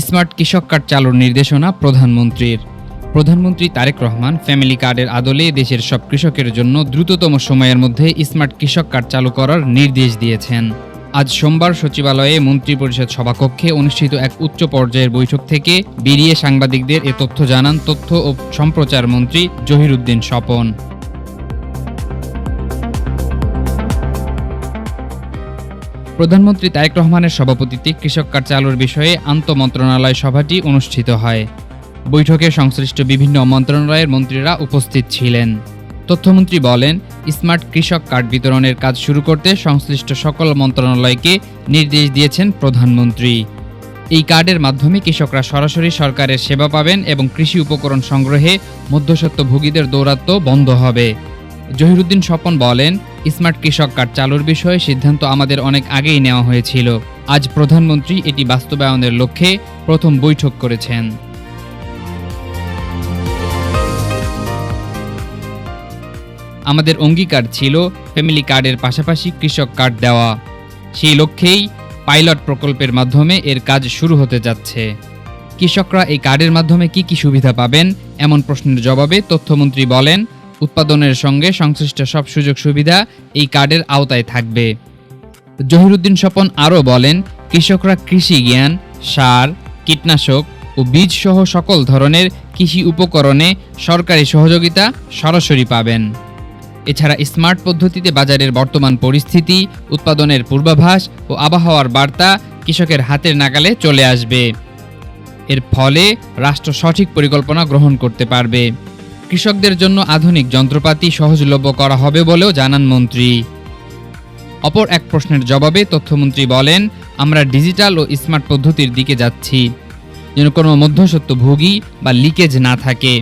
Smart কৃষক card চালুর নির্দেশনা প্রধানমন্ত্রীর। প্রধানমন্ত্রী তারেক রহমান ফ্যামিলি কার্ডের আদলে দেশের সব কৃষকের জন্য দ্রুততম সময়ের মধ্যে স্মার্ট কৃষক কার্ড চালু করার নির্দেশ দিয়েছেন। আজ সোমবার সচিবালয়ে মন্ত্রিপরিষদ সভাকক্ষে অনুষ্ঠিত এক উচ্চ পর্যায়ের বৈঠক থেকে বেরিয়ে সাংবাদিকদের এ তথ্য জানান তথ্য ও সম্প্রচার মন্ত্রী জহিরুদ্দিন স্বপন। প্রধানমন্ত্রী তারেক রহমানের সভাপতিত্বে কৃষক কার্ড চালুর বিষয়ে আন্তঃমন্ত্রণালয় সভাটি অনুষ্ঠিত হয়। বৈঠকে সংশ্লিষ্ট বিভিন্ন মন্ত্রণালয়ের মন্ত্রীরা উপস্থিত ছিলেন। তথ্যমন্ত্রী বলেন, স্মার্ট কৃষক কার্ড বিতরণের কাজ শুরু করতে সংশ্লিষ্ট সকল মন্ত্রণালয়কে নির্দেশ দিয়েছেন প্রধানমন্ত্রী। এই কার্ডের মাধ্যমে কৃষকরা সরাসরি সরকারের সেবা পাবেন এবং কৃষি উপকরণ সংগ্রহে মধ্যস্বত্বভোগীদের দৌরাত্ম্য বন্ধ হবে। জহিরুদ্দিন স্বপন বলেন, স্মার্ট কৃষক কার্ড চালুর বিষয়ে সিদ্ধান্ত আমাদের অনেক আগেই নেওয়া হয়েছিল। আজ প্রধানমন্ত্রী এটি বাস্তবায়নের লক্ষ্যে প্রথম বৈঠক করেছেন। আমাদের অঙ্গীকার ছিল ফ্যামিলি কার্ডের পাশাপাশি কৃষক কার্ড দেওয়া। সেই লক্ষ্যেই পাইলট প্রকল্পের মাধ্যমে এর কাজ শুরু হতে যাচ্ছে। কৃষকরা এই কার্ডের মাধ্যমে কি কি সুবিধা পাবেন এমন প্রশ্নের জবাবে তথ্যমন্ত্রী বলেন, উৎপাদনের সঙ্গে সংশ্লিষ্ট সব সুযোগ সুবিধা এই কার্ডের আওতায় থাকবে। জহিরুদ্দিন স্বপন আরও বলেন, কৃষকরা কৃষি জ্ঞান, সার, কীটনাশক ও বীজ সহ সকল ধরনের কৃষি উপকরণে সরকারি সহযোগিতা সরাসরি পাবেন। এছাড়া স্মার্ট পদ্ধতিতে বাজারের বর্তমান পরিস্থিতি, উৎপাদনের পূর্বাভাস ও আবহাওয়ার বার্তা কৃষকের হাতের নাগালে চলে আসবে। এর ফলে রাষ্ট্র সঠিক পরিকল্পনা গ্রহণ করতে পারবে। কৃষকদের জন্য আধুনিক যন্ত্রপাতি সহজলভ্য করা হবে বলেও জানান মন্ত্রী। অপর এক প্রশ্নের জবাবে তথ্যমন্ত্রী বলেন, আমরা ডিজিটাল ও স্মার্ট পদ্ধতির দিকে যাচ্ছি, যেন কোনো মধ্যস্বত্বভোগী বা লিকেজ না থাকে।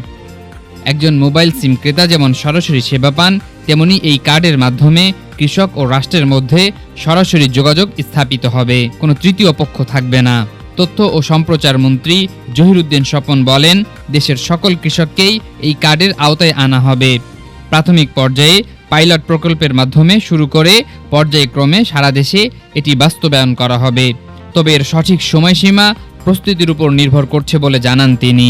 একজন মোবাইল সিম ক্রেতা যেমন সরাসরি সেবা পান, তেমনি এই কার্ডের মাধ্যমে কৃষক ও রাষ্ট্রের মধ্যে সরাসরি যোগাযোগ স্থাপিত হবে, কোনো তৃতীয় পক্ষ থাকবে না। তথ্য ও সম্প্রচার মন্ত্রী জহিরুদ্দিন স্বপন বলেন, দেশের সকল কৃষককেই এই কার্ডের আওতায় আনা হবে। প্রাথমিক পর্যায়ে পাইলট প্রকল্পের মাধ্যমে শুরু করে পর্যায়ক্রমে সারা দেশে এটি বাস্তবায়ন করা হবে। তবে এর সঠিক সময়সীমা প্রস্তুতির উপর নির্ভর করছে বলে জানান তিনি।